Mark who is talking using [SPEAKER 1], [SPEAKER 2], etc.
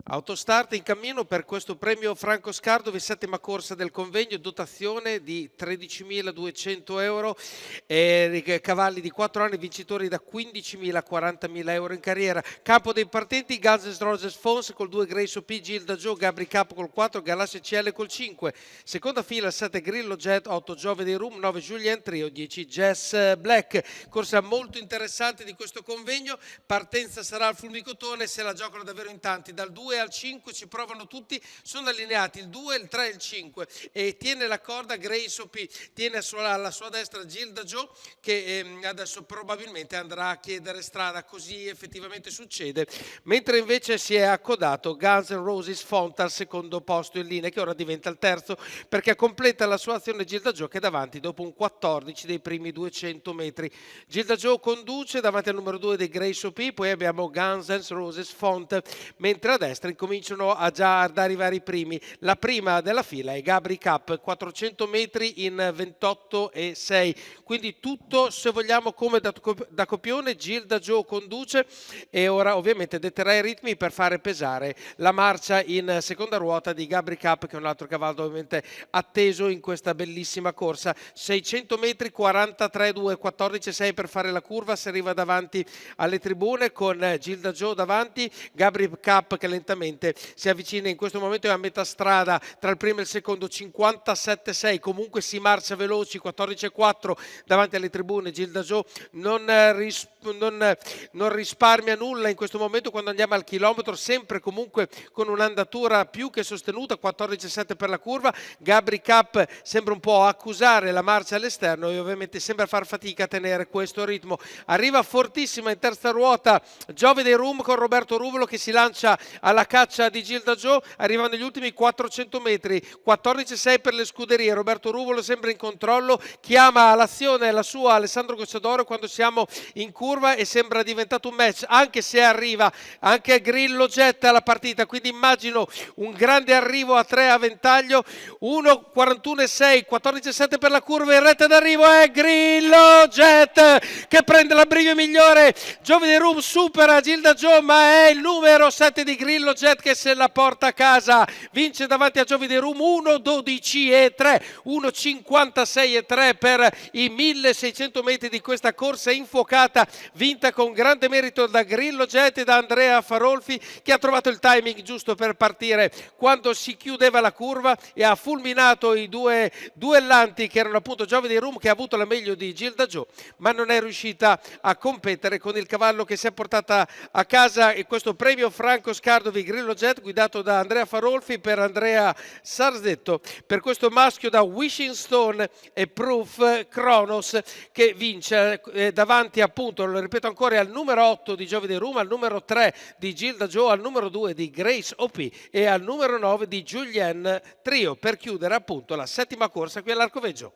[SPEAKER 1] Autostart in cammino per questo premio Franco Scardovi, settima corsa del convegno, dotazione di 13.200 euro, cavalli di 4 anni, vincitori da 15.000 a 40.000 euro in carriera. Campo dei partenti, Guns N' Roses Fons col 2, Grace OP, Gilda Joe, Gabri Capo col 4, Galassia CL col 5. Seconda fila, 7 Grillo Jet, 8 Giove dei Room, 9 Julien Trio, 10 Jazz Black. Corsa molto interessante di questo convegno, partenza sarà al Fulmicotone, se la giocano davvero in tanti, dal 2 al 5 ci provano tutti, sono allineati il 2, il 3 e il 5 e tiene la corda Grace OP, tiene alla sua destra Gilda Joe che adesso probabilmente andrà a chiedere strada, così effettivamente succede, mentre invece si è accodato Guns N' Roses Font al secondo posto in linea, che ora diventa il terzo perché completa la sua azione Gilda Joe, che è davanti dopo un 14 dei primi 200 metri. Gilda Joe conduce davanti al numero 2 dei Grace OP, poi abbiamo Guns N' Roses Font, mentre a destra incominciano già ad arrivare i primi. La prima della fila è Gabri Cup, 400 metri in 28 e 6, quindi tutto, se vogliamo, come da copione. Gilda Joe conduce e ora ovviamente detterà i ritmi per fare pesare la marcia in seconda ruota di Gabri Cup, che è un altro cavallo ovviamente atteso in questa bellissima corsa. 600 metri, 43,2, 14,6 per fare la curva, si arriva davanti alle tribune con Gilda Joe davanti, Gabri Cup che lentamente si avvicina, in questo momento è a metà strada tra il primo e il secondo, 57,6, comunque si marcia veloci, 14,4 davanti alle tribune. Gilda Joe non risparmia nulla in questo momento quando andiamo al chilometro, sempre comunque con un'andatura più che sostenuta, 14,7 per la curva. Gabri Cup sembra un po' accusare la marcia all'esterno e ovviamente sembra far fatica a tenere questo ritmo. Arriva fortissima in terza ruota Giove dei Room con Roberto Ruvolo che si lancia alla caccia di Gilda Joe, arriva negli ultimi 400 metri, 14,6 per le scuderie. Roberto Ruvolo sembra in controllo, chiama all'azione la sua Alessandro Gocciadoro quando siamo in curva e sembra diventato un match, anche se arriva anche Grillo Jet alla partita, quindi immagino un grande arrivo a 3 a ventaglio. 1,41,6, 14,7 per la curva, in retta d'arrivo è Grillo Jet che prende l'abbrivio migliore. Giove dei Room supera Gilda Joe, ma è il numero 7 di Grillo Jet che se la porta a casa, vince davanti a Giove dei Room. 1,12,3, 1,56,3 per i 1600 metri di questa corsa infuocata, vinta con grande merito da Grillo Jet e da Andrea Farolfi, che ha trovato il timing giusto per partire quando si chiudeva la curva e ha fulminato i due duellanti che erano appunto Giove dei Room, che ha avuto la meglio di Gilda Joe, ma non è riuscita a competere con il cavallo che si è portata a casa e questo premio Franco Scardovi Grillo Jet, guidato da Andrea Farolfi per Andrea Sarzetto, per questo maschio da Wishing Stone e Proof Kronos, che vince davanti appunto, lo ripeto ancora, al numero 8 di Giove dei Room, al numero 3 di Gilda Joe, al numero 2 di Grace OP e al numero 9 di Julien Trio, per chiudere appunto la settima corsa qui all'Arcoveggio.